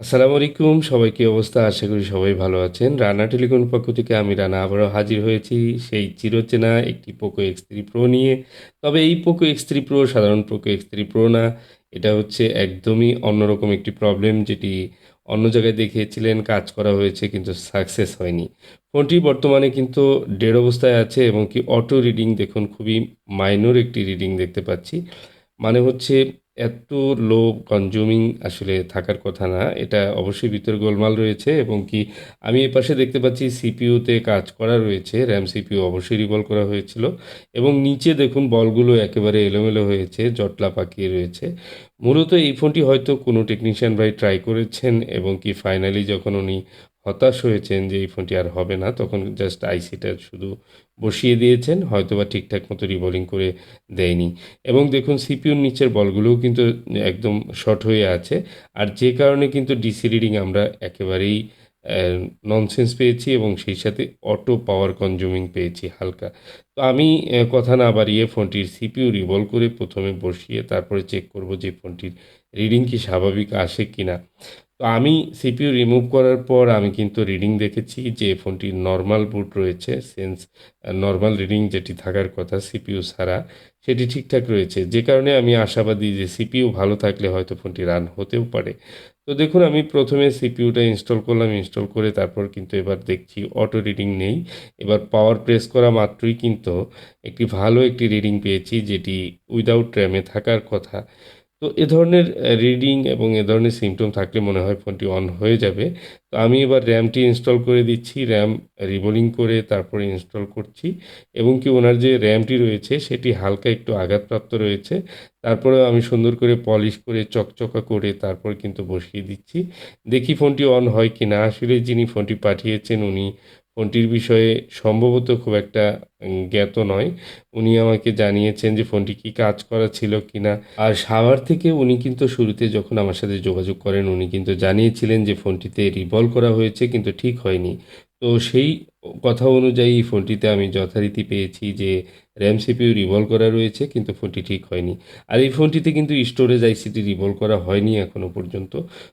আসসালামু আলাইকুম। সবাই কি অবস্থা? আশা করি সবাই ভালো আছেন। রানা টেলিকমের পক্ষ থেকে আমি রানা আবারও হাজির হয়েছি সেই চিরচেনা একটি পোকো X3 Pro নিয়ে। তবে এই পোকো X3 Pro সাধারণ পোকো X3 Pro না। এটা হচ্ছে একদমই অন্যরকম একটি প্রবলেম যেটি অন্য জায়গায় দেখিয়েছিলেন, কাজ করা হয়েছে কিন্তু সাকসেস হয়নি। ফোনটি বর্তমানে কিন্তু ডেড অবস্থায় আছে এবং কি অটো রিডিং দেখুন খুবই মাইনর একটি রিডিং দেখতে পাচ্ছি। মানে হচ্ছে এত লো কনজিউমিং আসলে থাকার কথা না। এটা অবশ্যই ভিতরে গোলমাল রয়েছে এবং কি আমি এপাশে দেখতে পাচ্ছি সিপিইউতে কাজ করা রয়েছে। RAM CPU অবশ্যই রিভলভ করা হয়েছিল এবং নিচে দেখুন বলগুলো একেবারে এলোমেলো হয়েছে, জটলা পাকিয়ে রয়েছে। মূলত এই ফোনটি হয়তো কোনো টেকনিশিয়ান ভাই ট্রাই করেছেন এবং কি ফাইনালি যখন উনি হতাশ হয়েছেন যে এই ফোনটি আর হবে না, তখন জাস্ট আইসিটা শুধু বসিয়ে দিয়েছেন। হয়তোবা ঠিকঠাক মতো রিবোলিং করে দেয়নি। এবং দেখুন সিপিইউর নিচের বলগুলোও কিন্তু একদম শর্ট হয়ে আছে। আর যে কারণে কিন্তু ডিসি রিডিং আমরা একেবারেই ননসেন্স পেয়েছি এবং সেই সাথে অটো পাওয়ার কনজিউমিং পেয়েছি হালকা। তো আমি কথা না বাড়িয়ে ফোনটির সিপিইউ রিভলভ করে প্রথমে বসিয়ে তারপরে চেক করব যে ফোনটির রিডিং কি স্বাভাবিক আসে কিনা। তো আমি সিপিইউ রিমুভ করার পর আমি কিন্তু রিডিং দেখেছি যে ফোনটির নরমাল বুট রয়েছে। নরমাল রিডিং যেটি থাকার কথা সিপিইউ ছাড়া সেটি ঠিকঠাক রয়েছে। যে কারণে আমি আশাবাদী যে সিপিইউ ভালো থাকলে হয়তো ফোনটি রান হতেও পারে। তো দেখুন আমি প্রথমে সিপিইউটা ইনস্টল করলাম। ইনস্টল করে তারপর কিন্তু এবার দেখছি অটো রিডিং নেই। এবার পাওয়ার প্রেস করা মাত্রই কিন্তু একটি ভালো একটি রিডিং পেয়েছি যেটি উইদাউট র‍্যামে থাকার কথা। তো এ ধরনের রিডিং এবং এ ধরনের সিম্পটম থাকলে মনে হয় ফোনটি অন হয়ে যাবে। তো আমি এবার র‍্যামটি ইনস্টল করে দিচ্ছি। র‍্যাম রিবোলিং করে তারপরে ইনস্টল করছি এবং কি ওনার যে র‍্যামটি রয়েছে সেটি হালকা একটু আঘাতপ্রাপ্ত রয়েছে। তারপরেও আমি সুন্দর করে পলিশ করে চকচকা করে তারপর কিন্তু বসিয়ে দিচ্ছি। দেখি ফোনটি অন হয় কিনা। আসলে যিনি ফোনটি পাঠিয়েছেন উনি ফোনটির বিষয়ে সম্ভবত খুব একটা জ্ঞাত নয়। উনি আমাকে জানিয়েছেন যে ফোনটি কি কাজ করা ছিল কিনা। আর সাভার থেকে উনি কিন্তু শুরুতে যখন আমার সাথে যোগাযোগ করেন উনি কিন্তু জানিয়েছিলেন যে ফোনটিতে রিভলভ করা হয়েছে কিন্তু ঠিক হয়নি। তো সেই কথা অনুযায়ী ফোনটিতে আমি যথারীতি পেয়েছি যে RAM CPU রিভলভ করা রয়েছে কিন্তু ফোনটি ঠিক হয়নি। আর এই ফোনটিতে কিন্তু স্টোরেজ আইসিটি রিভলভ করা হয়নি এখনো পর্যন্ত।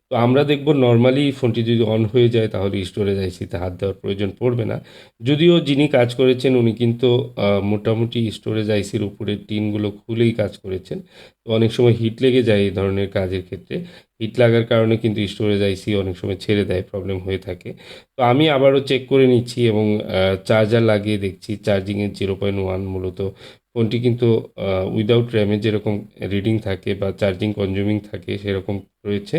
তো আমরা দেখব নরমালি ফোনটি যদি অন হয়ে যায় তাহলে স্টোরেজ আইসিতে হাত দেওয়ার প্রয়োজন পড়বে না। যদিও যিনি কাজ করেছেন উনি কিন্তু মোটামুটি স্টোরেজ আইসির উপরের টিনগুলো খুলেই কাজ করেছেন। তো অনেক সময় হিট লেগে যায় এই ধরনের কাজের ক্ষেত্রে। হিট লাগার কারণে কিন্তু স্টোরেজ আইসি অনেক সময় ছেড়ে দেয়, প্রবলেম হয়ে থাকে। তো আমি আবারও চেক করে নিচ্ছি এবং চার্জার লাগিয়ে দেখছি চার্জিংয়ের 0.1 মূলত ফোনটি কিন্তু উইদাউট র‍্যামে যেরকম রিডিং থাকে বা চার্জিং কনজিউমিং থাকে সেরকম রয়েছে।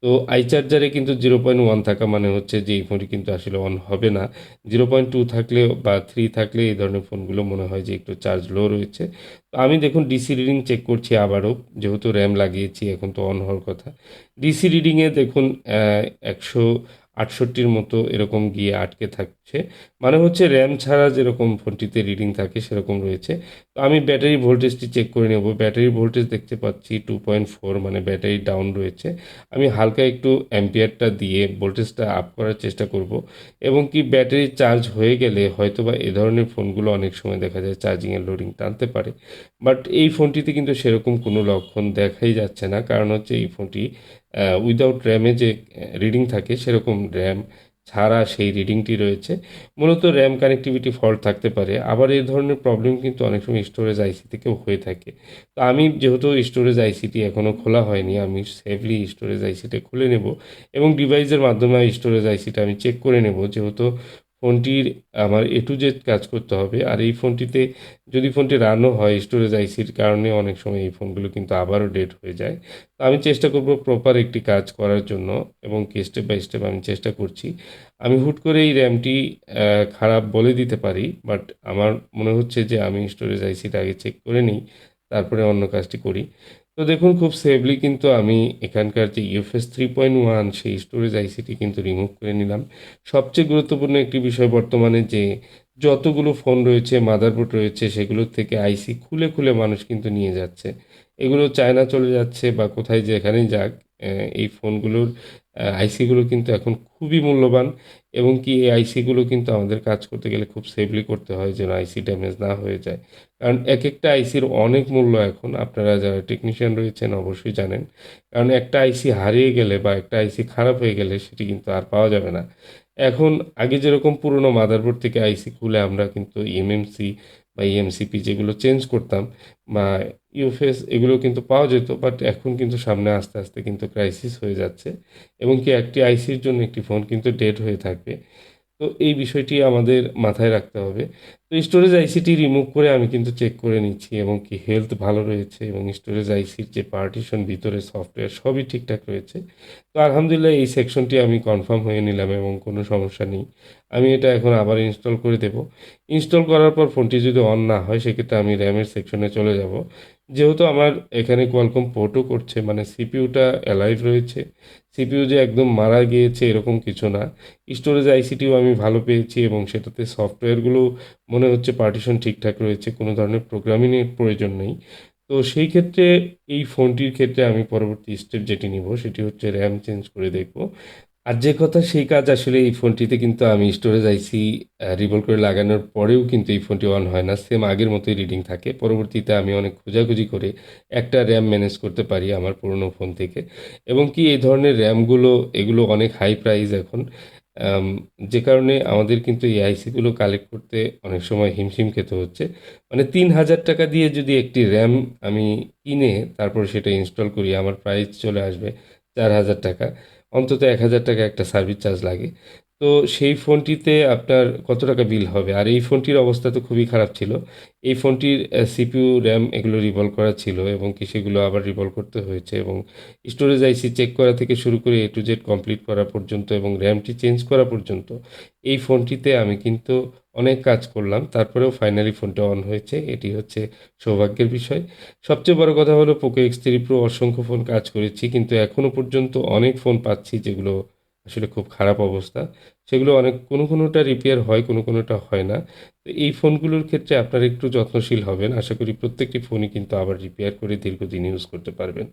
তো চার্জারে কিন্তু 0.1 থাকা মানে হচ্ছে যে এই ফোনটি কিন্তু আসলে অন হবে না। 0.2 থাকলে বা 3 থাকলে এই ধরনের ফোনগুলো মনে হয় যে একটু চার্জ লো রয়েছে। তো আমি দেখুন ডিসি রিডিং চেক করছি আবারও। যেহেতু র‍্যাম লাগিয়েছি এখন তো অন হওয়ার কথা। ডিসি রিডিংয়ে দেখুন 168 মতো এরকম গিয়ে আটকে থাকছে। মানে হচ্ছে র‍্যাম ছাড়া যেরকম ফোনটিতে রিডিং থাকে সেরকম রয়েছে। তো আমি ব্যাটারি ভোল্টেজটি চেক করে নেব। ব্যাটারি ভোল্টেজ দেখতে পাচ্ছি 2.4 মানে ব্যাটারি ডাউন রয়েছে। আমি হালকা একটু অ্যাম্পিয়ারটা দিয়ে ভোল্টেজটা আপ করার চেষ্টা করব এবং কি ব্যাটারি চার্জ হয়ে গেলে হয়তোবা এ ধরনের ফোনগুলো অনেক সময় দেখা যায় চার্জিংয়ের লোডিং টানতে পারে। বাট এই ফোনটিতে কিন্তু সেরকম কোনো লক্ষণ দেখাই যাচ্ছে না। কারণ হচ্ছে এই ফোনটি উইদাউট র‍্যামে যে রিডিং থাকে সেরকম র‍্যাম ছাড়া সেই রিডিংটি রয়েছে। মূলত র‍্যাম কানেক্টিভিটি ফল্ট থাকতে পারে। আবার এই ধরনের প্রবলেম কিন্তু অনেক সময় স্টোরেজ আইসি থেকেও হয়ে থাকে। তো আমি যেহেতু স্টোরেজ আইসিটি এখনও খোলা হয়নি, আমি সেফলি স্টোরেজ আইসিটা খুলে নেব এবং ডিভাইসের মাধ্যমে স্টোরেজ আইসিটা আমি চেক করে নেব। যেহেতু ফোনটির আমার A to Z কাজ করতে হবে। আর এই ফোনটিতে যদি ফোনটি রানও হয় স্টোরেজ আইসির কারণে অনেক সময় এই ফোনগুলো কিন্তু আবারও ডেড হয়ে যায়। তো আমি চেষ্টা করব প্রপার একটি কাজ করার জন্য এবং কি স্টেপ বাই স্টেপ আমি চেষ্টা করছি। আমি হুট করে এই র‍্যামটি খারাপ বলে দিতে পারি। বাট আমার মনে হচ্ছে যে আমি স্টোরেজ আইসিটা আগে চেক করে নিই, তারপরে অন্য কাজটি করি। তো দেখুন খুব সেফলি কিন্তু আমি এখানকার যে UFS 3.1 সেই স্টোরেজ আইসিটি কিন্তু রিমুভ করে নিলাম। সবচেয়ে গুরুত্বপূর্ণ একটি বিষয় বর্তমানে যে যতগুলো ফোন রয়েছে, মাদারবোর্ড রয়েছে সেগুলোর থেকে আইসি খুলে মানুষ কিন্তু নিয়ে যাচ্ছে। এগুলো চায়না চলে যাচ্ছে বা কোথায় যেখানেই যাক এই ফোনগুলোর আইসিগুলো কিন্তু এখন খুবই মূল্যবান এবং কি এই আইসিগুলো কিন্তু আমাদের কাজ করতে গেলে খুব সেফলি করতে হয় যেন আইসি ড্যামেজ না হয়ে যায়। কারণ একেকটা আইসির অনেক মূল্য এখন। আপনারা যারা টেকনিশিয়ান রয়েছেন অবশ্যই জানেন। কারণ একটা আইসি হারিয়ে গেলে বা একটা আইসি খারাপ হয়ে গেলে সেটি কিন্তু আর পাওয়া যাবে না। এখন আগে যেরকম পুরনো মাদারবোর্ড থেকে আইসি খুলে আমরা কিন্তু এমএমসি বা ইএমসিপি যেগুলো চেঞ্জ করতাম বা ইউএফএস এগুলো কিন্তু পাওয়া যেত। বাট এখন কিন্তু সামনে আস্তে, আস্তে কিন্তু ক্রাইসিস হয়ে যাচ্ছে এবং কি একটি আইসির জন্য একটি ফোন কিন্তু ডেড হয়ে থাকবে। তো এই বিষয়টি আমাদের মাথায় রাখতে হবে। তো স্টোরেজ আইসিটি রিমুভ করে আমি কিন্তু চেক করে নিচ্ছি এবং কি হেলথ ভালো রয়েছে এবং স্টোরেজ আইসির যে পার্টিশন ভিতরে সফটওয়্যার সবই ঠিকঠাক রয়েছে। তো আলহামদুলিল্লাহ এই সেকশনটি আমি কনফার্ম হয়ে নিলাম এবং কোনো সমস্যা নেই। আমি এটা এখন আবার ইনস্টল করে দেব। ইনস্টল করার পর ফোনটি যদি অন না হয় সেক্ষেত্রে আমি র‍্যামের সেকশনে চলে যাব। যেহেতু আমার এখানে কোয়ালকম পোর্টও করছে মানে সিপিইউটা অ্যালাইভ রয়েছে। সিপিইউ যে একদম মারা গিয়েছে এরকম কিছু না। স্টোরেজ আইসিটিও আমি ভালো পেয়েছি এবং সেটাতে সফটওয়্যারগুলো মনে হচ্ছে পার্টিশন ঠিকঠাক রয়েছে। কোনো ধরনের প্রোগ্রামিংয়ের প্রয়োজন নেই। তো সেই ক্ষেত্রে এই ফোনটির ক্ষেত্রে আমি পরবর্তী স্টেপ যেটি নিব সেটি হচ্ছে র‍্যাম চেঞ্জ করে দেখব। আর যে কথা সেই কাজ আসলে এই ফোনটিতে কিন্তু আমি স্টোরেজ আইসি রিভলভ করে লাগানোর পরেও কিন্তু এই ফোনটি অন হয় না। সেম আগের মতোই রিডিং থাকে। পরবর্তীতে আমি অনেক খোঁজাখুঁজি করে একটা র‍্যাম ম্যানেজ করতে পারি আমার পুরনো ফোন থেকে এবং কি এই ধরনের র‍্যামগুলো এগুলো অনেক হাই প্রাইস এখন। আম যে কারণে আমাদের কিন্তু এই আইসিগুলো কালেক্ট করতে অনেক সময় হিমশিম খেতে হচ্ছে। মানে ৳৩,০০০ দিয়ে যদি একটি র‍্যাম আমি কিনে তারপর সেটা ইনস্টল করি আমার প্রাইস চলে আসবে ৳৪,০০০। অন্তত ৳১,০০০ একটা সার্ভিস চার্জ লাগে। তো সেই ফোনটিতে আপনার কত টাকা বিল হবে? আর এই ফোনটির অবস্থা তো খুবই খারাপ ছিল। এই ফোনটির সিপিইউ, র‍্যাম এগুলো রিভলভ করা ছিল এবং কি সেগুলো আবার রিভলভ করতে হয়েছে এবং স্টোরেজ আইসি চেক করা থেকে শুরু করে A to Z কমপ্লিট করা পর্যন্ত এবং র‍্যামটি চেঞ্জ করা পর্যন্ত এই ফোনটিতে আমি কিন্তু অনেক কাজ করলাম। তারপরেও ফাইনালি ফোনটা অন হয়েছে। এটি হচ্ছে সৌভাগ্যের বিষয়। সবচেয়ে বড় কথা হলো পোকো X3 Pro অসংখ্য ফোন কাজ করেছি। কিন্তু এখনো পর্যন্ত অনেক ফোন পাচ্ছি যেগুলো আসলে খুব খারাপ অবস্থা। সেগুলো অনেক কোনোটা রিপেয়ার হয়, কোনোটা হয় না। তো এই ফোনগুলোর ক্ষেত্রে আপনারা একটু যত্নশীল হবেন। আশা করি প্রত্যেকটি ফোনই কিন্তু আবার রিপেয়ার করে দীর্ঘদিন ইউজ করতে পারবেন।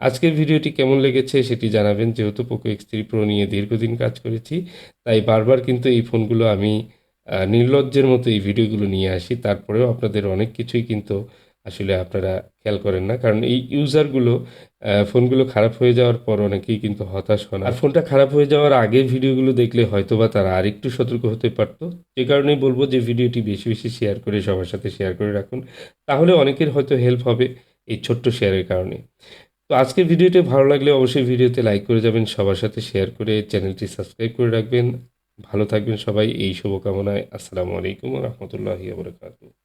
আজকের ভিডিওটি কেমন লেগেছে সেটি জানাবেন। যেহেতু পোকো X3 Pro নিয়ে দীর্ঘদিন কাজ করেছি, তাই বারবার কিন্তু এই ফোনগুলো আমি নির্লজ্জের মতো এই ভিডিওগুলো নিয়ে আসি। তারপরেও আপনাদের অনেক কিছুই কিন্তু আসলে আপনারা খেয়াল করেন না। কারণ এই ইউজারগুলো ফোনগুলো খারাপ হয়ে যাওয়ার পর অনেকেই কিন্তু হতাশ হন। আর ফোনটা খারাপ হয়ে যাওয়ার আগের ভিডিওগুলো দেখলে হয়তোবা তারা আরেকটু সতর্ক হতে পারত। যে কারণেই বলব যে ভিডিওটি বেশি, বেশি শেয়ার করে সবার সাথে শেয়ার করে রাখুন। তাহলে অনেকের হয়তো হেল্প হবে এই ছোট্ট শেয়ারের কারণে। তো আজকের ভিডিওটি ভালো লাগলে অবশ্যই ভিডিওতে লাইক করে যাবেন। সবার সাথে শেয়ার করে চ্যানেলটি সাবস্ক্রাইব করে রাখবেন। ভালো থাকবেন সবাই এই শুভকামনায়। আসসালামু আলাইকুম ওয়া রাহমাতুল্লাহি ওয়া বারাকাতুহু।